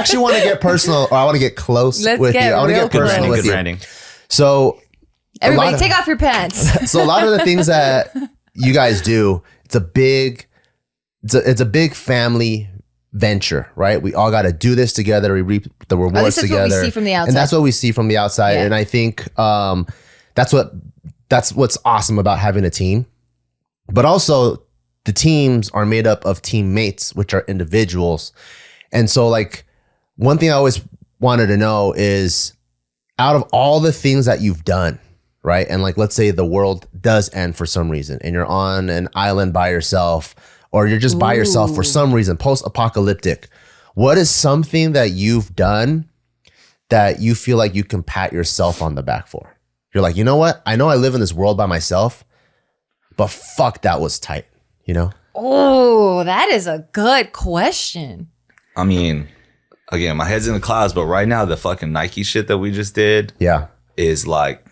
actually want to get personal, or I want to get close with you. I want to get personal with you. Branding. So everybody take off your pants. So a lot of the things that you guys do, it's a big family venture, right? We all got to do this together. We reap the rewards together. What we see from the outside. And that's what we see from the outside. Yeah. And I think that's what's awesome about having a team. But also the teams are made up of teammates, which are individuals. And so like one thing I always wanted to know is, out of all the things that you've done, right? And like, let's say the world does end for some reason and you're on an island by yourself, or you're just by yourself for some reason, post-apocalyptic. What is something that you've done that you feel like you can pat yourself on the back for? You're like, you know what? I know I live in this world by myself, but fuck, that was tight, you know? Oh, that is a good question. I mean, again, my head's in the clouds, but right now the fucking Nike shit that we just did is like,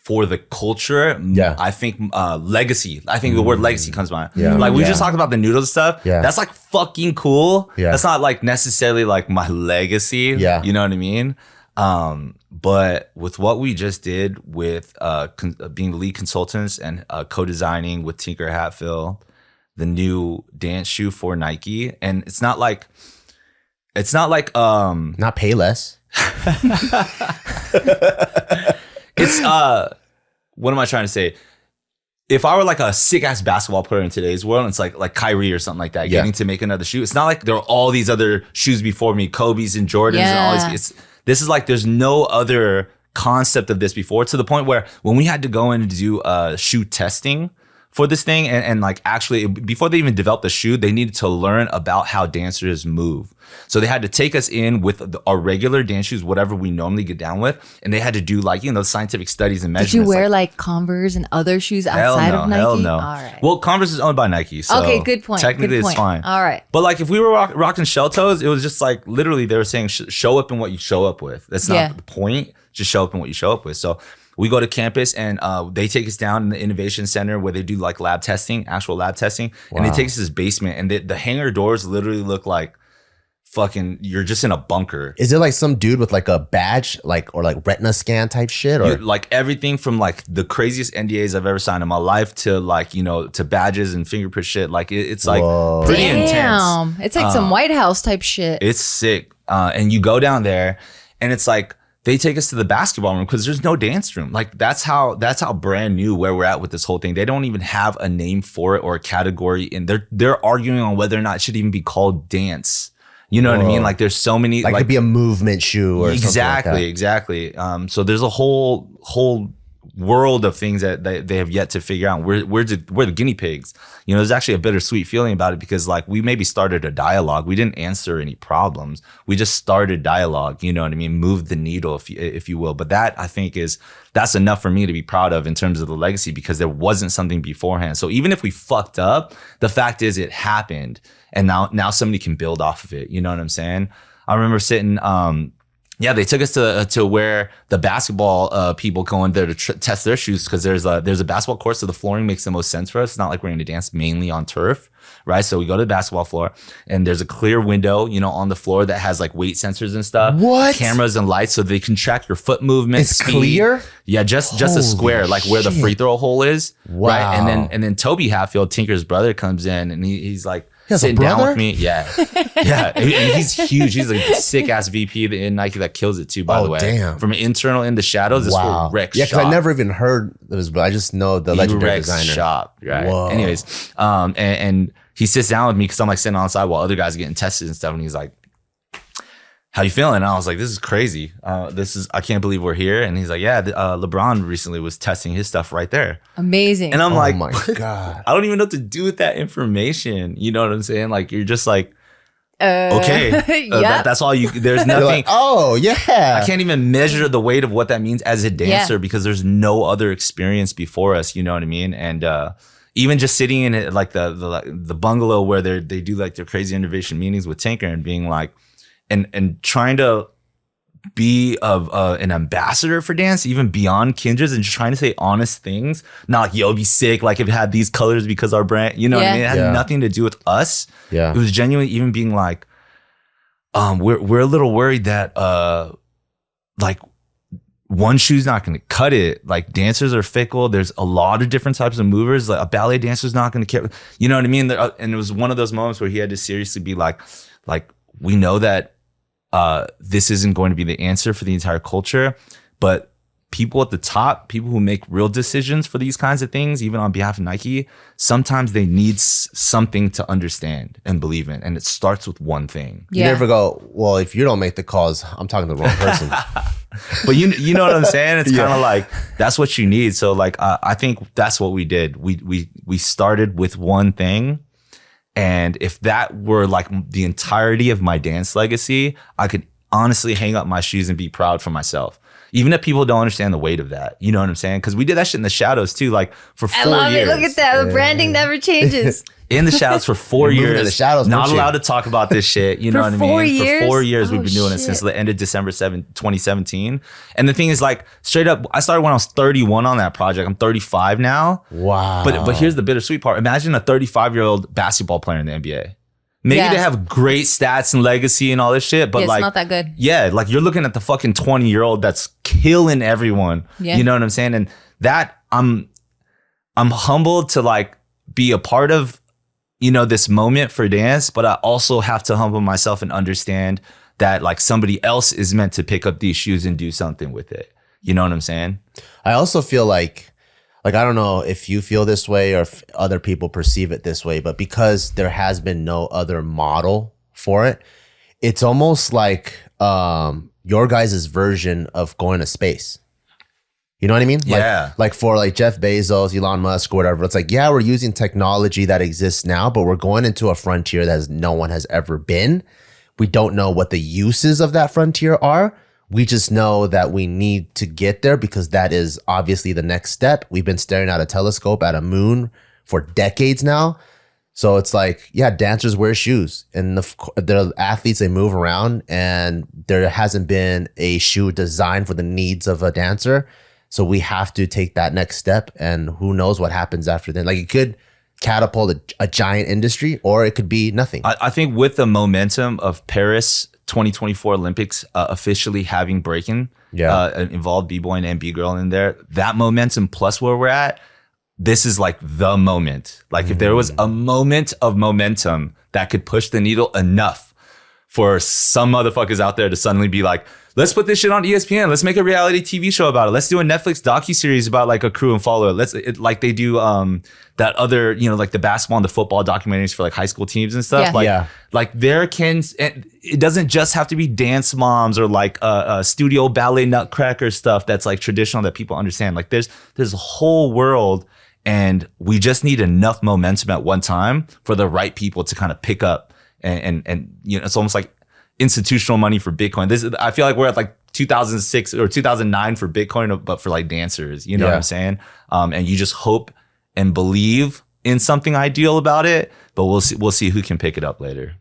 for the culture, I think legacy. I think the word legacy comes to mind. Yeah. Like we just talked about the noodles stuff. Yeah. That's like fucking cool. Yeah. That's not like necessarily like my legacy. Yeah. You know what I mean? But with what we just did with being the lead consultants and co-designing with Tinker Hatfield, the new dance shoe for Nike, and it's not like not Payless. It's what am I trying to say? If I were like a sick ass basketball player in today's world, and it's like Kyrie or something like that, getting to make another shoe. It's not like there are all these other shoes before me, Kobe's and Jordans and all these. This is like there's no other concept of this before, to the point where when we had to go in and do shoe testing for this thing, and like actually before they even developed the shoe, they needed to learn about how dancers move. So they had to take us in with our regular dance shoes, whatever we normally get down with, and they had to do like, scientific studies and measurements. Did you wear like Converse and other shoes outside of Nike? Hell no. All right. Well, Converse is owned by Nike, so okay, good point. Technically, it's fine. All right. But like if we were rocking shell toes, it was just like literally they were saying show up in what you show up with. That's not the point. Just show up in what you show up with. So we go to campus and they take us down in the innovation center where they do like actual lab testing. Wow. And they take us to this basement, and the hangar doors literally look like fucking, you're just in a bunker. Is it like some dude with like a badge, or like retina scan type shit? Or like everything from like the craziest NDAs I've ever signed in my life to like, to badges and fingerprint shit. Like it's like pretty intense. It's like some White House type shit. It's sick. And you go down there and it's like, they take us to the basketball room because there's no dance room. Like that's how brand new where we're at with this whole thing. They don't even have a name for it or a category, and they're arguing on whether or not it should even be called dance. You know what I mean? Like there's so many, like it could be a movement shoe or something like that. Exactly. So there's a whole world of things that they have yet to figure out. We're the guinea pigs. There's actually a bittersweet feeling about it because like we maybe started a dialogue. We didn't answer any problems. We just started dialogue. You know what I mean? Moved the needle, if you will. But that I think that's enough for me to be proud of in terms of the legacy, because there wasn't something beforehand. So even if we fucked up, the fact is it happened, and now somebody can build off of it. You know what I'm saying? I remember sitting. They took us to where the basketball people go in there to test their shoes, because there's a basketball court, so the flooring makes the most sense for us. It's not like we're going to dance mainly on turf, right? So we go to the basketball floor, and there's a clear window, on the floor that has like weight sensors and stuff. What? Cameras and lights, so they can track your foot movement. It's speed. Clear? Yeah, just a square, like where the free throw hole is. Wow. Right? And then Toby Hatfield, Tinker's brother, comes in, and he's like, sitting down with me. Yeah. And he's huge. He's like a sick ass VP in Nike that kills it too, by the way. Damn. From internal in the shadows, this whole wreck shop. Yeah, because I never even heard of this, but I just know the legendary designer. Shop, right? Whoa. Anyways, and he sits down with me because I'm like sitting on the side while other guys are getting tested and stuff, and he's like, how you feeling? And I was like, this is crazy. I can't believe we're here. And he's like, yeah, LeBron recently was testing his stuff right there. Amazing. And I'm like, oh my God. I don't even know what to do with that information. You know what I'm saying? Like, you're just like, okay. That's all there's nothing. Like, oh, yeah. I can't even measure the weight of what that means as a dancer because there's no other experience before us. You know what I mean? And, even just sitting in it, like the bungalow where they do like their crazy innovation meetings with Tinker and being like, and trying to be an ambassador for dance, even beyond kindreds, and just trying to say honest things. Not like, yo, be sick, like if it had these colors because our brand, you know what I mean? It had nothing to do with us. Yeah. It was genuinely even being like, we're a little worried that like one shoe's not going to cut it. Like dancers are fickle. There's a lot of different types of movers. Like a ballet dancer's not going to care. You know what I mean? And it was one of those moments where he had to seriously be like, we know that this isn't going to be the answer for the entire culture, but people at the top, people who make real decisions for these kinds of things, even on behalf of Nike, sometimes they need something to understand and believe in. And it starts with one thing. You never go, well, if you don't make the calls, I'm talking to the wrong person. But you know what I'm saying? It's kind of like, that's what you need. So like, I think that's what we did. We started with one thing. And if that were like the entirety of my dance legacy, I could honestly hang up my shoes and be proud for myself. Even if people don't understand the weight of that. You know what I'm saying? Because we did that shit in the shadows too, like for 4 years. I love it. Look at that. The branding never changes. In the shadows for 4 years. In the shadows, not allowed to talk about this shit. You know what I mean? 4 years? For 4 years, we've been doing it since the end of December 2017. And the thing is, like, straight up, I started when I was 31 on that project. I'm 35 now. Wow. But here's the bittersweet part. Imagine a 35-year-old basketball player in the NBA. Maybe they have great stats and legacy and all this shit, but it's not that good. Yeah, like you're looking at the fucking 20-year-old that's killing everyone. Yeah. You know what I'm saying? And that I'm humbled to like be a part of, you know, this moment for dance, but I also have to humble myself and understand that like somebody else is meant to pick up these shoes and do something with it. You know what I'm saying? I also feel like I don't know if you feel this way or if other people perceive it this way, but because there has been no other model for it, it's almost like your guys' version of going to space. You know what I mean? Yeah. Like for like Jeff Bezos, Elon Musk, or whatever. It's like, yeah, we're using technology that exists now, but we're going into a frontier that no one has ever been. We don't know what the uses of that frontier are. We just know that we need to get there because that is obviously the next step. We've been staring at a telescope at a moon for decades now. So it's like, yeah, dancers wear shoes and the athletes, they move around and there hasn't been a shoe designed for the needs of a dancer. So we have to take that next step and who knows what happens after then. Like it could catapult a giant industry or it could be nothing. I think with the momentum of Paris 2024 Olympics officially having breaking involved b-boy and b-girl in there, that momentum plus where we're at, this is like the moment. Like if there was a moment of momentum that could push the needle enough for some motherfuckers out there to suddenly be like, let's put this shit on ESPN. Let's make a reality TV show about it. Let's do a Netflix docuseries about like a crew and follower. Like they do that other, you know, like the basketball and the football documentaries for like high school teams and stuff. Like there it doesn't just have to be dance moms or like studio ballet nutcracker stuff that's like traditional that people understand. Like there's a whole world and we just need enough momentum at one time for the right people to kind of pick up and you know, it's almost like institutional money for Bitcoin. I feel like we're at like 2006 or 2009 for Bitcoin, but for like dancers, you know what I'm saying? And you just hope and believe in something ideal about it, but we'll see who can pick it up later.